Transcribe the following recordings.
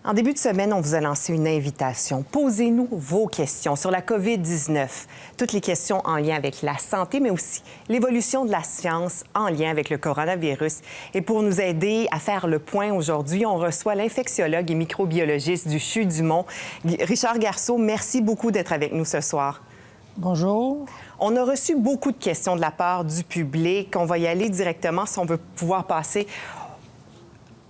En début de semaine, on vous a lancé une invitation. Posez-nous vos questions sur la COVID-19. Toutes les questions en lien avec la santé, mais aussi l'évolution de la science en lien avec le coronavirus. Et pour nous aider à faire le point aujourd'hui, on reçoit l'infectiologue et microbiologiste du CHU du Mont, Richard Garceau. Merci beaucoup d'être avec nous ce soir. Bonjour. On a reçu beaucoup de questions de la part du public. On va y aller directement si on veut pouvoir passer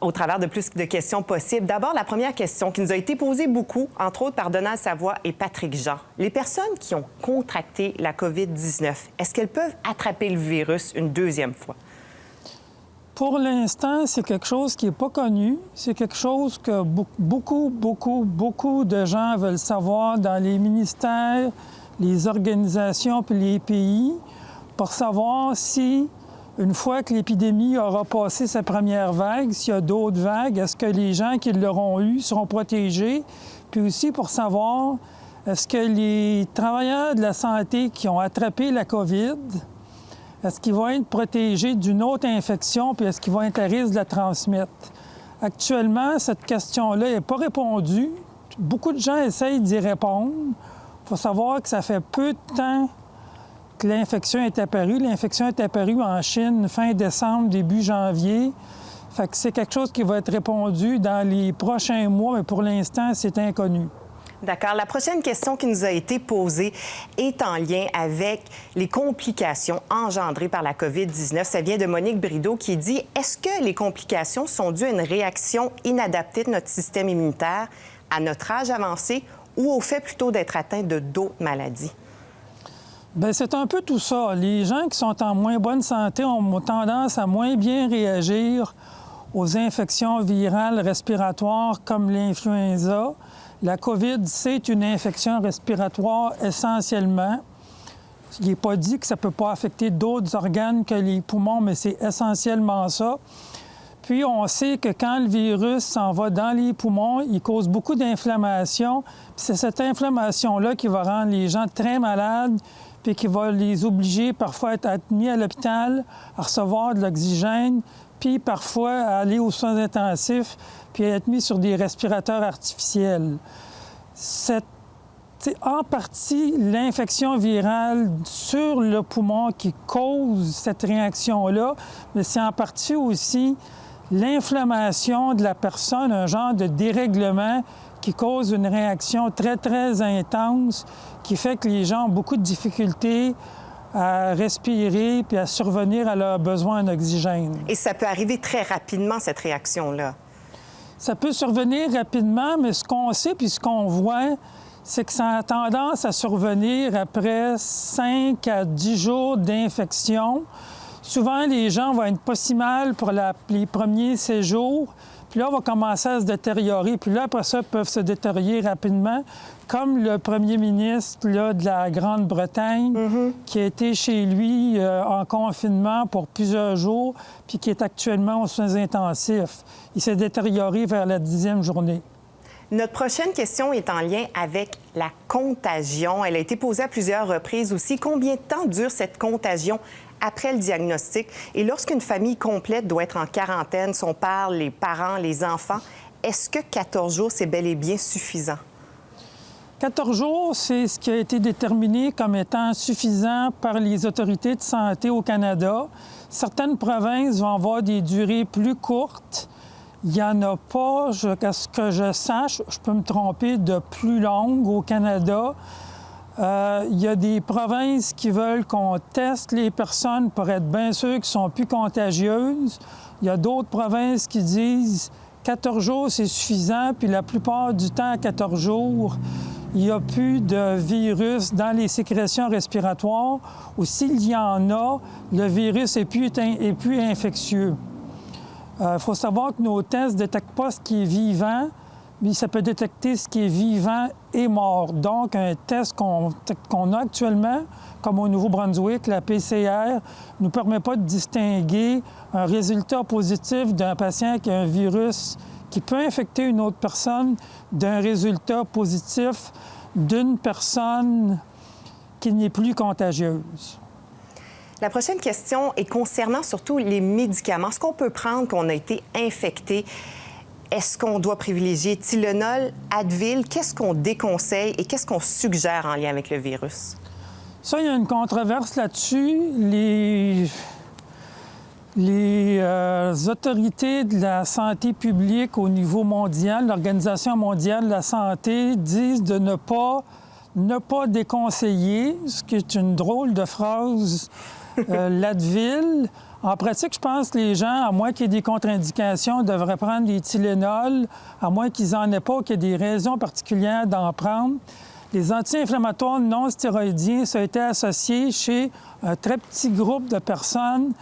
au travers de plus de questions possibles. D'abord, la première question qui nous a été posée beaucoup, entre autres par Donald Savoie et Patrick Jean. Les personnes qui ont contracté la COVID-19, est-ce qu'elles peuvent attraper le virus une deuxième fois? Pour l'instant, c'est quelque chose qui n'est pas connu. C'est quelque chose que beaucoup de gens veulent savoir dans les ministères, les organisations puis les pays pour savoir si, une fois que l'épidémie aura passé sa première vague, s'il y a d'autres vagues, est-ce que les gens qui l'auront eu seront protégés? Puis aussi pour savoir, est-ce que les travailleurs de la santé qui ont attrapé la COVID, est-ce qu'ils vont être protégés d'une autre infection, puis est-ce qu'ils vont être à risque de la transmettre? Actuellement, cette question-là n'est pas répondue. Beaucoup de gens essayent d'y répondre. Il faut savoir que ça fait peu de temps que l'infection est apparue. L'infection est apparue en Chine fin décembre, début janvier. Fait que c'est quelque chose qui va être répondu dans les prochains mois, mais pour l'instant, c'est inconnu. D'accord. La prochaine question qui nous a été posée est en lien avec les complications engendrées par la COVID-19. Ça vient de Monique Brideau qui dit « Est-ce que les complications sont dues à une réaction inadaptée de notre système immunitaire, à notre âge avancé ou au fait plutôt d'être atteint de d'autres maladies? » Bien, c'est un peu tout ça. Les gens qui sont en moins bonne santé ont tendance à moins bien réagir aux infections virales respiratoires comme l'influenza. La COVID, c'est une infection respiratoire essentiellement. Il n'est pas dit que ça ne peut pas affecter d'autres organes que les poumons, mais c'est essentiellement ça. Puis, on sait que quand le virus s'en va dans les poumons, il cause beaucoup d'inflammation. C'est cette inflammation-là qui va rendre les gens très malades, puis qui va les obliger parfois à être mis à l'hôpital, à recevoir de l'oxygène, puis parfois à aller aux soins intensifs, puis à être mis sur des respirateurs artificiels. C'est en partie l'infection virale sur le poumon qui cause cette réaction-là, mais c'est en partie aussi l'inflammation de la personne, un genre de dérèglement qui cause une réaction très, très intense, qui fait que les gens ont beaucoup de difficultés à respirer puis à survenir à leurs besoins en oxygène. Et ça peut arriver très rapidement, cette réaction-là? Ça peut survenir rapidement, mais ce qu'on sait puis ce qu'on voit, c'est que ça a tendance à survenir après 5 à 10 jours d'infection. Souvent, les gens vont être pas si mal pour les premiers séjours. Puis là, on va commencer à se détériorer. Puis là, après ça, ils peuvent se détériorer rapidement, comme le premier ministre là, de la Grande-Bretagne, qui a été chez lui en confinement pour plusieurs jours, puis qui est actuellement aux soins intensifs. Il s'est détérioré vers la 10e journée. Notre prochaine question est en lien avec la contagion. Elle a été posée à plusieurs reprises aussi. Combien de temps dure cette contagion après le diagnostic? Et lorsqu'une famille complète doit être en quarantaine, son père, les parents, les enfants, est-ce que 14 jours, c'est bel et bien suffisant? 14 jours, c'est ce qui a été déterminé comme étant suffisant par les autorités de santé au Canada. Certaines provinces vont avoir des durées plus courtes. Il n'y en a pas, à ce que je sache, je peux me tromper, de plus longues au Canada. Il y a des provinces qui veulent qu'on teste les personnes pour être bien sûr qu'elles sont plus contagieuses. Il y a d'autres provinces qui disent 14 jours, c'est suffisant, puis la plupart du temps, à 14 jours, il n'y a plus de virus dans les sécrétions respiratoires, ou s'il y en a, le virus est plus infectieux. Il faut savoir que nos tests ne détectent pas ce qui est vivant, mais ça peut détecter ce qui est vivant et mort. Donc, un test qu'on a actuellement, comme au Nouveau-Brunswick, la PCR, ne nous permet pas de distinguer un résultat positif d'un patient qui a un virus qui peut infecter une autre personne d'un résultat positif d'une personne qui n'est plus contagieuse. La prochaine question est concernant surtout les médicaments. Ce qu'on peut prendre qu'on a été infecté. Est-ce qu'on doit privilégier Tylenol, Advil? Qu'est-ce qu'on déconseille et qu'est-ce qu'on suggère en lien avec le virus? Ça, il y a une controverse là-dessus. Les autorités de la santé publique au niveau mondial, l'Organisation mondiale de la santé, disent de ne pas déconseiller, ce qui est une drôle de phrase, l'Advil. En pratique, je pense que les gens, à moins qu'il y ait des contre-indications, devraient prendre des Tylenol, à moins qu'ils n'en aient pas, qu'il y ait des raisons particulières d'en prendre. Les anti-inflammatoires non stéroïdiens, ça a été associé chez un très petit groupe de personnes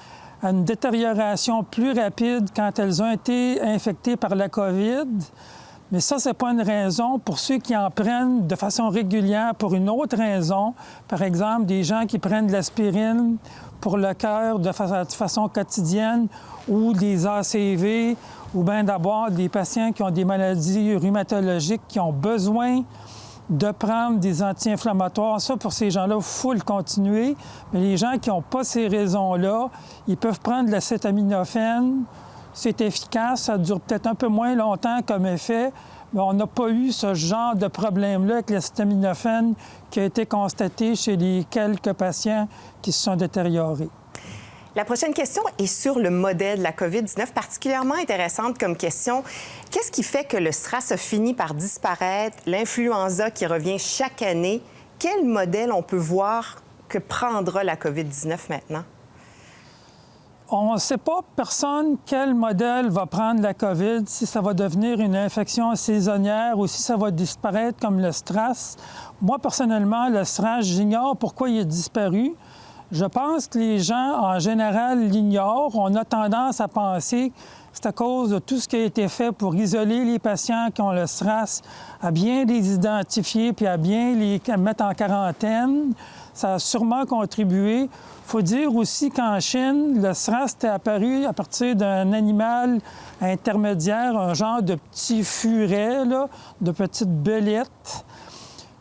à une détérioration plus rapide quand elles ont été infectées par la COVID. Mais ça, c'est pas une raison pour ceux qui en prennent de façon régulière pour une autre raison. Par exemple, des gens qui prennent de l'aspirine pour le cœur de façon quotidienne ou des ACV ou bien d'abord des patients qui ont des maladies rhumatologiques qui ont besoin de prendre des anti-inflammatoires. Ça, pour ces gens-là, il faut le continuer. Mais les gens qui n'ont pas ces raisons-là, ils peuvent prendre de l'acétaminophène. C'est efficace, ça dure peut-être un peu moins longtemps comme effet, mais on n'a pas eu ce genre de problème-là avec l'acétaminophène qui a été constaté chez les quelques patients qui se sont détériorés. La prochaine question est sur le modèle de la COVID-19, particulièrement intéressante comme question. Qu'est-ce qui fait que le SRAS a fini par disparaître, l'influenza qui revient chaque année? Quel modèle on peut voir que prendra la COVID-19 maintenant? On ne sait pas, personne, quel modèle va prendre la COVID, si ça va devenir une infection saisonnière ou si ça va disparaître comme le SRAS. Moi, personnellement, le SRAS, j'ignore pourquoi il est disparu. Je pense que les gens, en général, l'ignorent. On a tendance à penser que c'est à cause de tout ce qui a été fait pour isoler les patients qui ont le SRAS, à bien les identifier puis à bien les mettre en quarantaine. Ça a sûrement contribué. Il faut dire aussi qu'en Chine, le SRAS était apparu à partir d'un animal intermédiaire, un genre de petit furet, là, de petites belettes.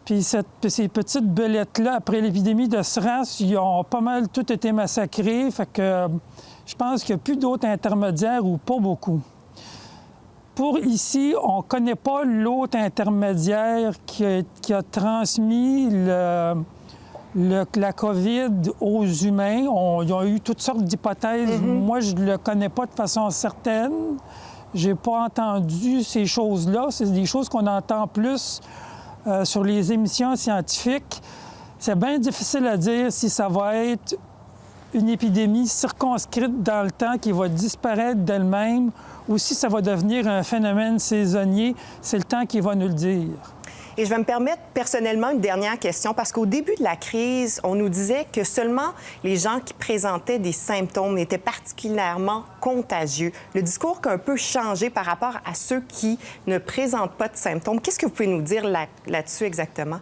Puis ces petites belettes-là, après l'épidémie de SRAS, ils ont pas mal tout été massacrés. Fait que je pense qu'il n'y a plus d'autres intermédiaires ou pas beaucoup. Pour ici, on ne connaît pas l'autre intermédiaire qui a transmis la COVID aux humains. Ils ont eu toutes sortes d'hypothèses. Moi, je ne le connais pas de façon certaine. Je n'ai pas entendu ces choses-là. C'est des choses qu'on entend plus sur les émissions scientifiques. C'est bien difficile à dire si ça va être une épidémie circonscrite dans le temps qui va disparaître d'elle-même ou si ça va devenir un phénomène saisonnier. C'est le temps qui va nous le dire. Et je vais me permettre personnellement une dernière question parce qu'au début de la crise, on nous disait que seulement les gens qui présentaient des symptômes étaient particulièrement contagieux. Le discours a un peu changé par rapport à ceux qui ne présentent pas de symptômes. Qu'est-ce que vous pouvez nous dire là-dessus exactement?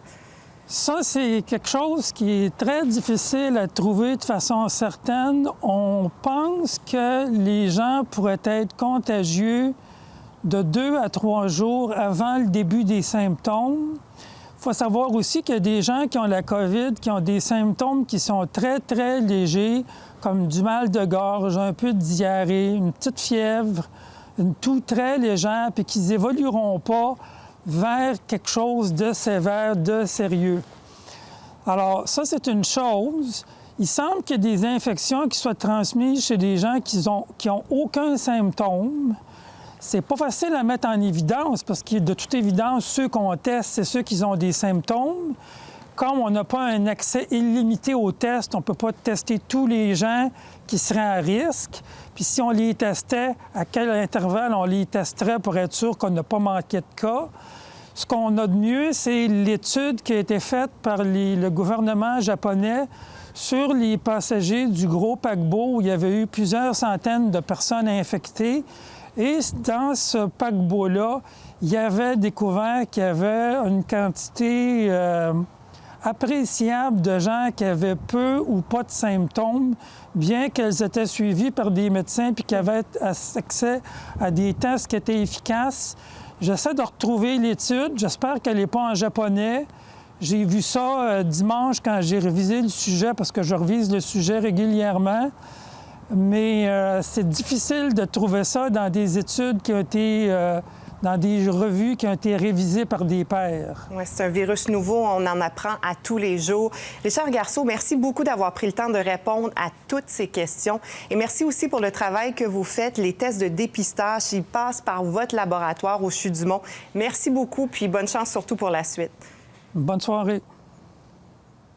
Ça, c'est quelque chose qui est très difficile à trouver de façon certaine. On pense que les gens pourraient être contagieux de 2 à 3 jours avant le début des symptômes. Il faut savoir aussi qu'il y a des gens qui ont la COVID, qui ont des symptômes qui sont très, très légers, comme du mal de gorge, un peu de diarrhée, une petite fièvre, une toux très légère, puis qui n'évolueront pas vers quelque chose de sévère, de sérieux. Alors, ça, c'est une chose. Il semble qu'il y ait des infections qui soient transmises chez des gens qui ont aucun symptôme. C'est pas facile à mettre en évidence parce que, de toute évidence, ceux qu'on teste, c'est ceux qui ont des symptômes. Comme on n'a pas un accès illimité aux tests, on ne peut pas tester tous les gens qui seraient à risque. Puis si on les testait, à quel intervalle on les testerait pour être sûr qu'on n'a pas manqué de cas? Ce qu'on a de mieux, c'est l'étude qui a été faite par le gouvernement japonais sur les passagers du gros paquebot où il y avait eu plusieurs centaines de personnes infectées. Et dans ce paquebot-là, il y avait découvert qu'il y avait une quantité appréciable de gens qui avaient peu ou pas de symptômes, bien qu'elles étaient suivies par des médecins puis qu'ils avaient accès à des tests qui étaient efficaces. J'essaie de retrouver l'étude. J'espère qu'elle n'est pas en japonais. J'ai vu ça dimanche quand j'ai révisé le sujet, parce que je revise le sujet régulièrement. Mais c'est difficile de trouver ça dans des études qui ont été dans des revues qui ont été révisées par des pairs. Oui, c'est un virus nouveau, on en apprend à tous les jours. Richard Garceau, merci beaucoup d'avoir pris le temps de répondre à toutes ces questions. Et merci aussi pour le travail que vous faites. Les tests de dépistage, ils passent par votre laboratoire au CHU du Mont. Merci beaucoup, puis bonne chance surtout pour la suite. Bonne soirée.